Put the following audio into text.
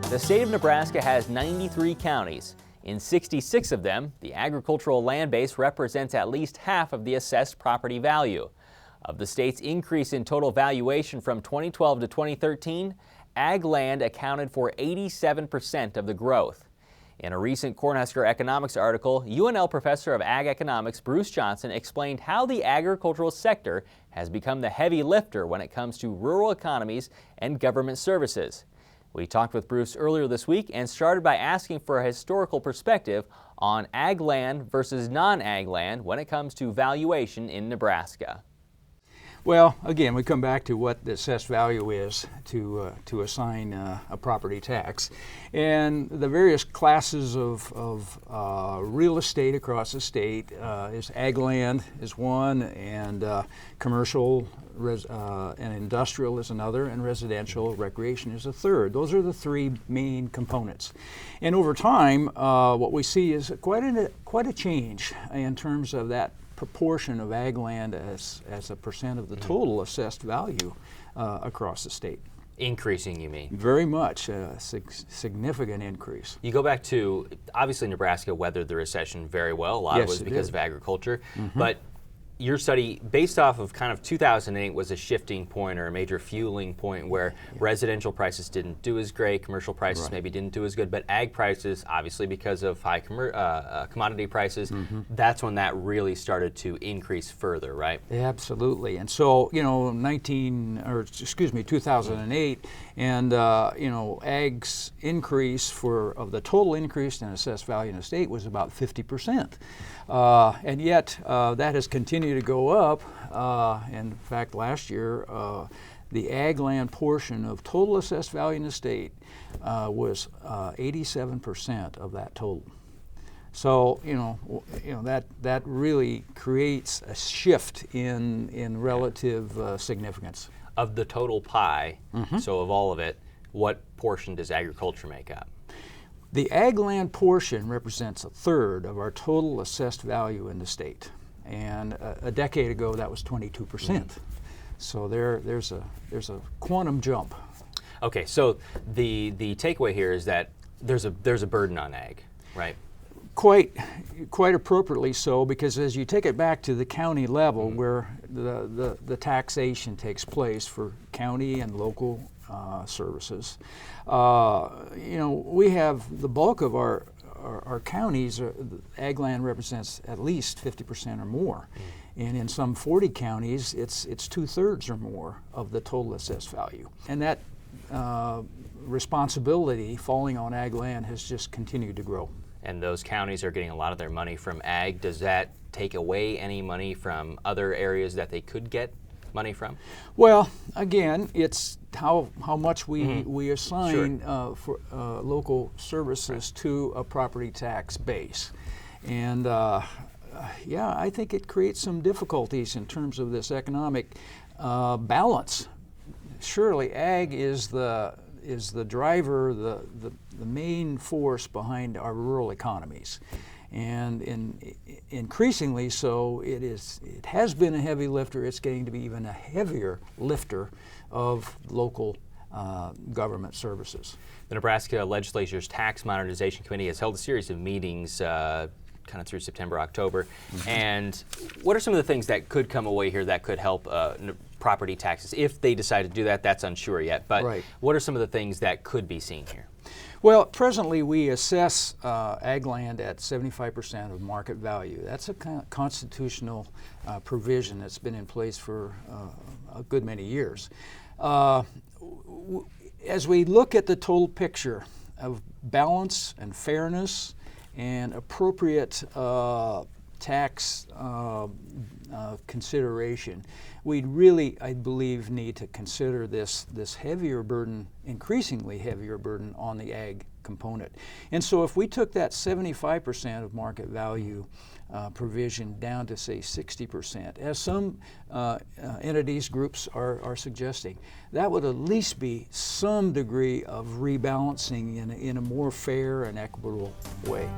The state of Nebraska has 93 counties. In 66 of them, the agricultural land base represents at least half of the assessed property value. Of the state's increase in total valuation from 2012 to 2013, ag land accounted for 87% of the growth. In a recent Cornhusker Economics article, UNL professor of ag economics Bruce Johnson explained how the agricultural sector has become the heavy lifter when it comes to rural economies and government services. We talked with Bruce earlier this week and started by asking for a historical perspective on ag land versus non-ag land when it comes to valuation in Nebraska. Well, again, we come back to what the assessed value is to assign a property tax. And the various classes of real estate across the state is ag land is one, and commercial and industrial is another, and residential recreation is a third. Those are the three main components. And over time, what we see is quite a change in terms of that proportion of ag land as a percent of the total assessed value across the state. Increasing, you mean? Very much, a significant increase. You go back to, obviously Nebraska weathered the recession very well. A lot of it was because of agriculture. But your study, based off of kind of 2008, was a shifting point or a major fueling point where residential prices didn't do as great, commercial prices maybe didn't do as good, but ag prices, obviously because of high commodity prices, that's when that really started to increase further, right? Absolutely. And so, 2008, and ag's increase of the total increase in assessed value in the state was about 50%. And yet that has continued to go up. In fact, last year, the ag land portion of total assessed value in the state was 87% of that total. So that really creates a shift in relative significance. Of the total pie, so of all of it, what portion does agriculture make up? The ag land portion represents a third of our total assessed value in the state. And a decade ago, that was 22%. So there's a quantum jump. Okay, so the takeaway here is that there's a burden on ag, right? Quite appropriately so, because as you take it back to the county level where the taxation takes place for county and local services, we have the bulk of our counties, ag land represents at least 50% or more. And in some 40 counties, it's 2/3 or more of the total assessed value. And that responsibility falling on ag land has just continued to grow. And those counties are getting a lot of their money from ag. Does that take away any money from other areas that they could get money from? Well, again, it's how much we assign for local services to a property tax base. And I think it creates some difficulties in terms of this economic balance. Surely ag is the driver, the main force behind our rural economies. And increasingly so, it has been a heavy lifter. It's getting to be even a heavier lifter of local government services. The Nebraska Legislature's Tax Modernization Committee has held a series of meetings kind of through September, October. And what are some of the things that could come away here that could help property taxes? If they decide to do that, that's unsure yet. But what are some of the things that could be seen here? Well, presently we assess ag land at 75% of market value. That's a constitutional provision that's been in place for a good many years. As we look at the total picture of balance and fairness and appropriate tax consideration, we'd really, I believe, need to consider this heavier burden, increasingly heavier burden on the ag component. And so if we took that 75% of market value provision down to, say, 60%, as some entities, groups are suggesting, that would at least be some degree of rebalancing in a more fair and equitable way.